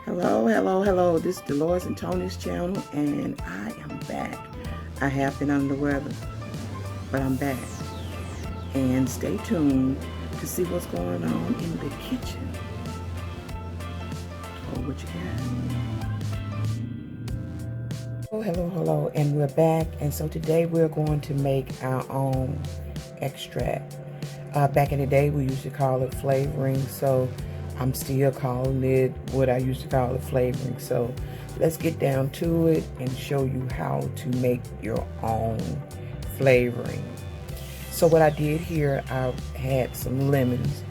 Hello, hello, hello. This is Dolores and Tony's channel, and I am back. I have been under the weather, but I'm back. And stay tuned to see what's going on in the kitchen. Oh, what you got? Oh, hello, hello, and we're back. And so today we're going to make our own extract. Back in the day, we used to call it flavoring, so I'm still calling it what I used to call it, flavoring. So let's get down to it and show you how to make your own flavoring. So what I did here, I had some lemons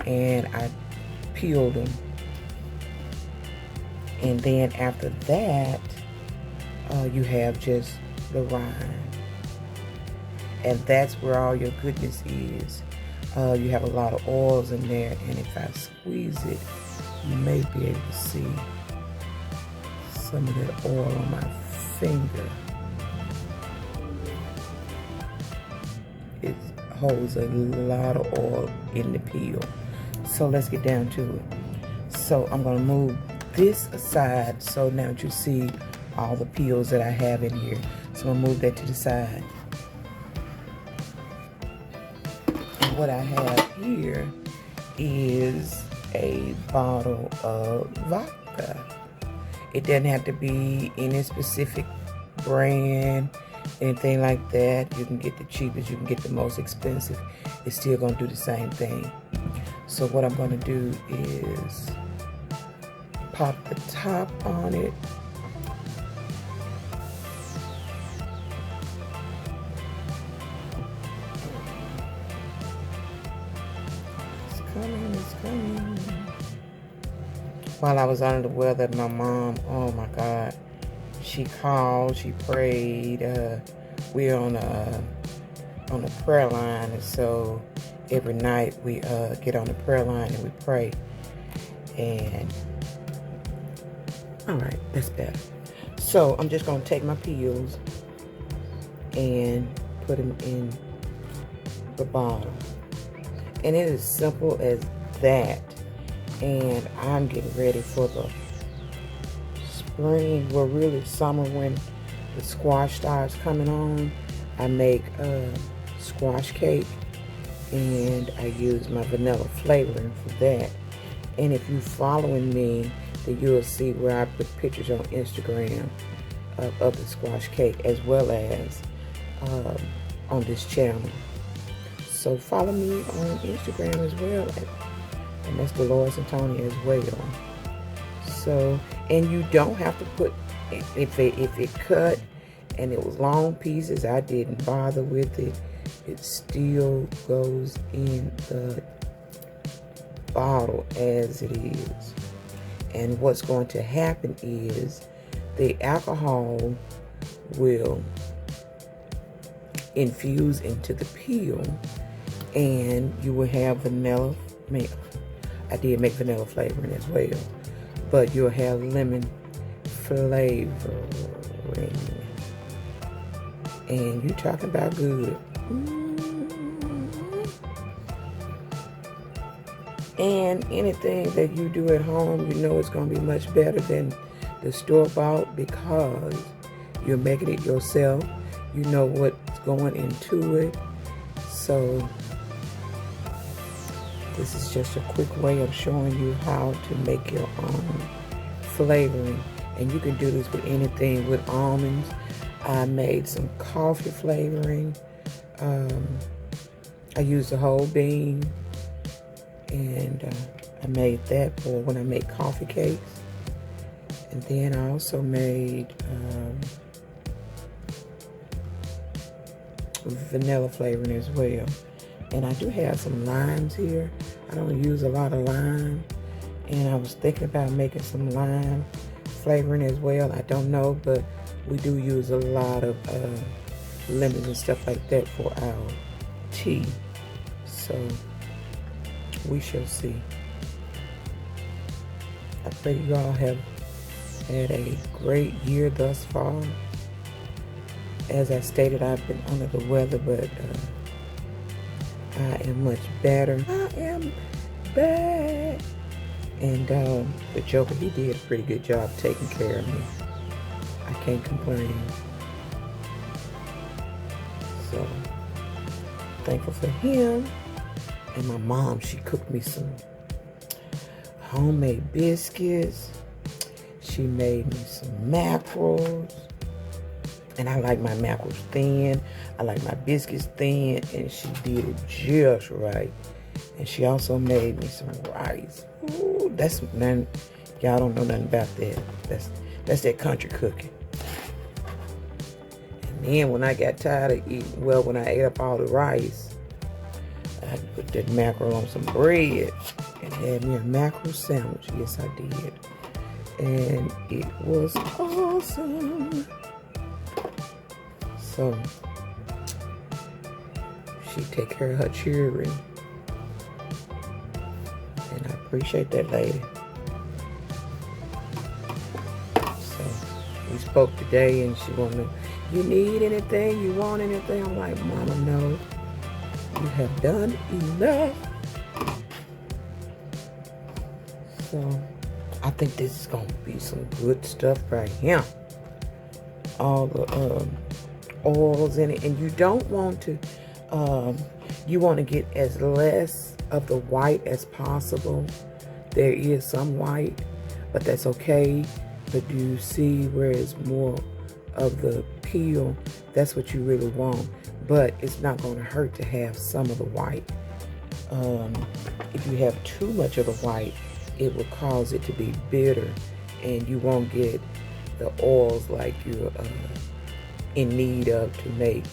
and I peeled them. And then after that, you have just the rind. And that's where all your goodness is. You have a lot of oils in there, and if I squeeze it, you may be able to see some of that oil on my finger. It holds a lot of oil in the peel. So let's get down to it. So I'm going to move this aside so now that you see all the peels that I have in here. So I'm going to move that to the side. What I have here is a bottle of vodka. It doesn't have to be any specific brand, anything like that. You can get the cheapest, you can get the most expensive. It's still going to do the same thing. So what I'm going to do is pop the top on it. It's coming. While I was under the weather, my mom, oh my God, she called, she prayed. We're on a prayer line, and so every night we get on the prayer line and we pray. And all right, that's better. So I'm just gonna take my peels and put them in the bottle. And it is simple as that. And I'm getting ready for the spring, well, really summer, when the squash starts coming on. I make a squash cake, and I use my vanilla flavoring for that. And if you're following me, then you'll see where I put pictures on Instagram of the squash cake, as well as on this channel. So follow me on Instagram as well, and that's Dolores and Tony as well. So, and you don't have to put, if it cut and it was long pieces, I didn't bother with it. It still goes in the bottle as it is. And what's going to happen is the alcohol will infuse into the peel, and you will have vanilla milk. I did make vanilla flavoring as well, but you'll have lemon flavoring. And you're talking about good. And anything that you do at home, you know it's going to be much better than the store-bought, because you're making it yourself. You know what's going into it. So this is just a quick way of showing you how to make your own flavoring. And you can do this with anything, with almonds. I made some coffee flavoring. I used a whole bean. And I made that for when I make coffee cakes. And then I also made vanilla flavoring as well. And I do have some limes here. I don't use a lot of lime. And I was thinking about making some lime flavoring as well. I don't know, but we do use a lot of lemons and stuff like that for our tea. So we shall see. I pray you all have had a great year thus far. As I stated, I've been under the weather, but I am much better. I am back. And the Joker, he did a pretty good job taking care of me. I can't complain. So thankful for him. And my mom, she cooked me some homemade biscuits. She made me some mackerels. And I like my mackerels thin. I like my biscuits thin. And she did it just right. And she also made me some rice. Ooh, that's none. Y'all don't know nothing about that. That's that country cooking. And then when I got tired of eating, well, when I ate up all the rice, I put that mackerel on some bread and had me a mackerel sandwich. Yes, I did. And it was awesome. So she take care of her children. And I appreciate that lady. So we spoke today and she wanted to know, you need anything? You want anything? I'm like, Mama, no. You have done enough. So I think this is going to be some good stuff right here. All the oils in it. And you don't want to, you want to get as less of the white as possible. There is some white, but that's okay. But do you see where it's more of the peel? That's what you really want. But it's not going to hurt to have some of the white. If you have too much of the white, it will cause it to be bitter, and you won't get the oils like you're in need of to make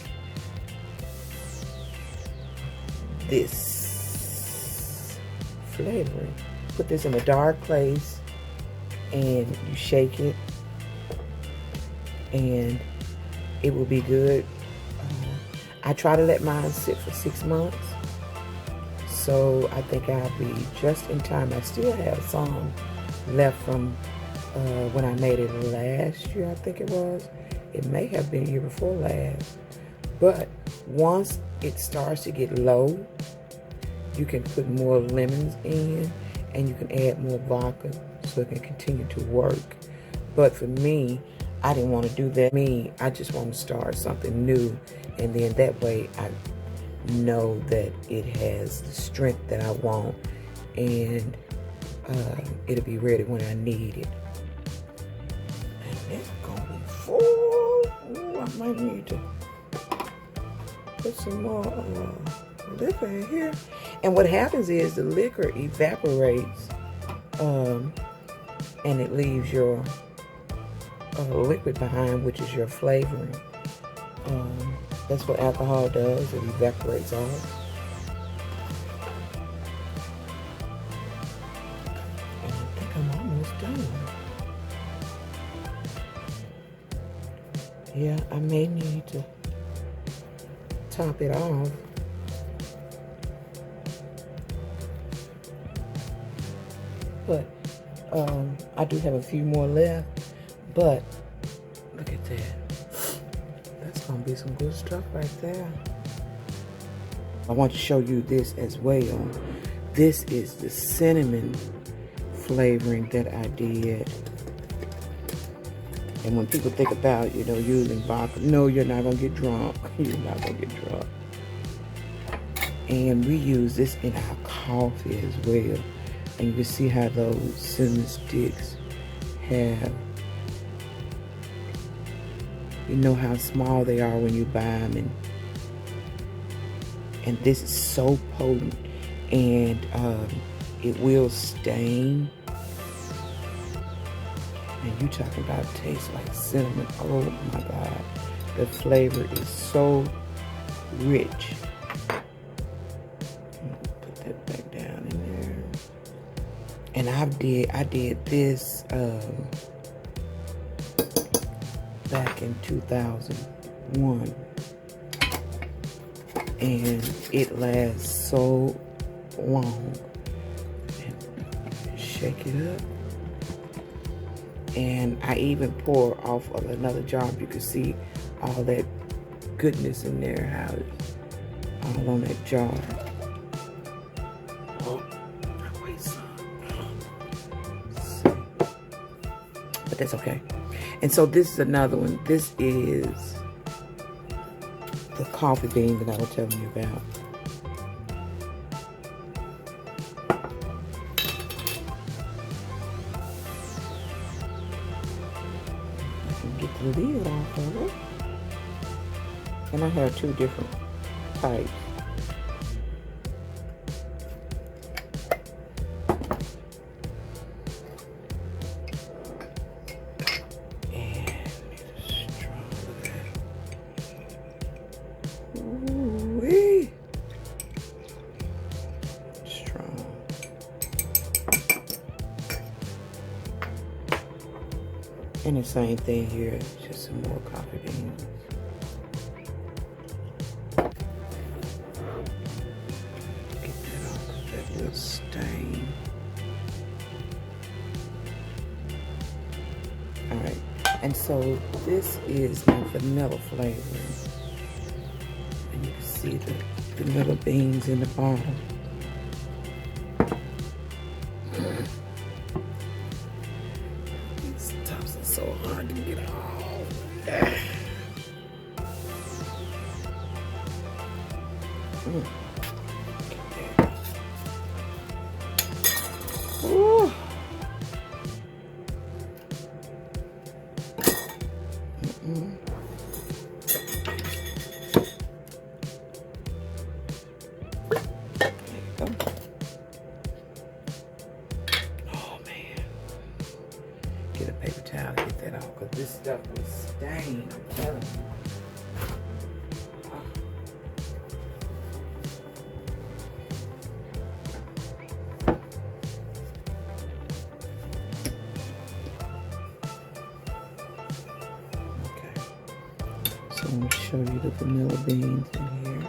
this flavoring. Put this in a dark place, and you shake it, and it will be good. I try to let mine sit for 6 months. So I think I'll be just in time. I still have some left from when I made it last year, I think it was. It may have been year before last. But once it starts to get low, you can put more lemons in and you can add more vodka so it can continue to work. But for me, I didn't want to do that. I just want to start something new, and then that way I know that it has the strength that I want, and it'll be ready when I need it. And it's gonna be full. Ooh, I might need to put some more liquor in here. And what happens is the liquor evaporates, and it leaves your liquid behind, which is your flavoring. That's what alcohol does. It evaporates off. And I think I'm almost done. Yeah, I may need to top it off. But I do have a few more left. But look at that. That's gonna be some good stuff right there. I want to show you this as well. This is the cinnamon flavoring that I did. And when people think about, using vodka, no, you're not gonna get drunk. You're not gonna get drunk. And we use this in our coffee as well. And you can see how those cinnamon sticks have, you know how small they are when you buy them, and this is so potent, and it will stain. And you talking about taste like cinnamon. Oh my God, the flavor is so rich. Put that back down in there. And I did this back in 2001, and it lasts so long. And shake it up, and I even pour off of another jar. You can see all that goodness in there, how it's all on that jar. Oh, I waste some. but that's okay. And so this is another one. This is the coffee bean that I was telling you about. I can get the lid off of it. And I have two different types. And the same thing here, just some more coffee beans. Get that off of that little stain. Alright, and so this is my vanilla flavor. And you can see the vanilla beans in the bottom. So hard to get off. Ooh. There you go. Oh man. Get a paper towel, get that off, because this stuff is stained, I'm telling you. Okay. So I'm going to show you the vanilla beans in here.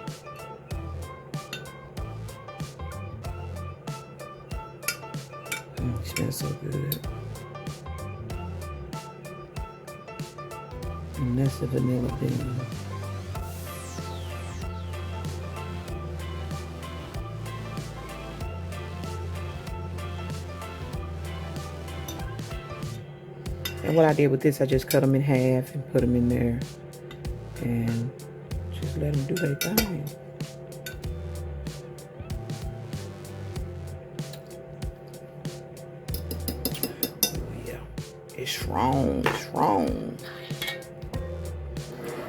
It smells so good. And that's the vanilla bean. And what I did with this, I just cut them in half and put them in there. And just let them do their thing. Oh yeah, it's strong, it's strong.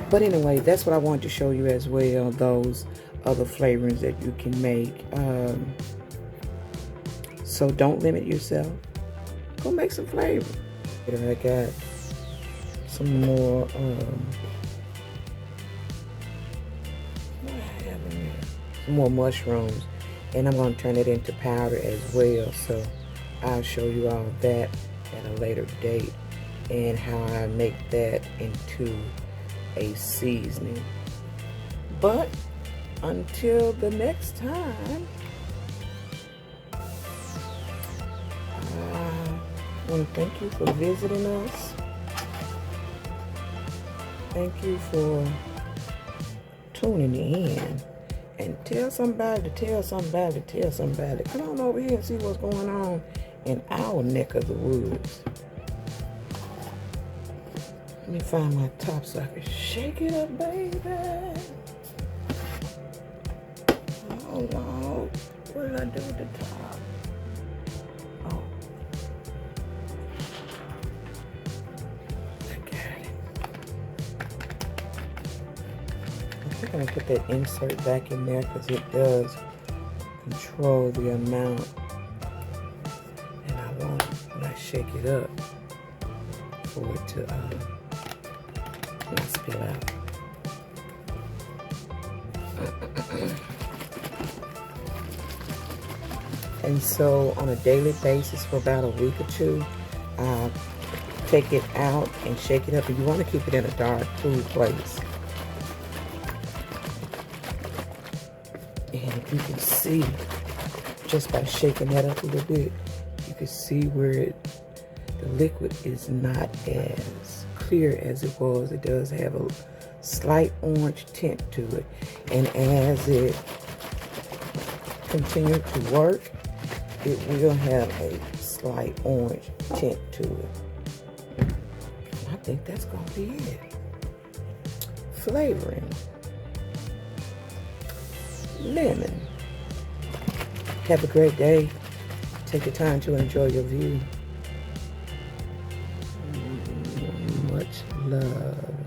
But anyway, that's what I wanted to show you as well, those other flavorings that you can make. So don't limit yourself. Go make some flavor. Here I got some more, what I have in there? Some more mushrooms. And I'm going to turn it into powder as well. So I'll show you all that at a later date. And how I make that into a seasoning. But until the next time, I want to thank you for visiting us. Thank you for tuning in. And tell somebody to tell somebody to tell somebody. Come on over here and see what's going on in our neck of the woods. Let me find my top so I can shake it up, baby. Oh, Lord. What did I do with the top? Oh. I got it. I think I'm going to put that insert back in there because it does control the amount. And I want, when I shake it up, for it to not spill out. And so on a daily basis for about a week or two, take it out and shake it up. And you want to keep it in a dark, cool place. And you can see, just by shaking that up a little bit, you can see where the liquid is not as clear as it was. It does have a slight orange tint to it. And as it continues to work, it will have a slight orange tint to it. think that's gonna be it. Flavoring. Lemon. Have a great day. Take the time to enjoy your view. Much love.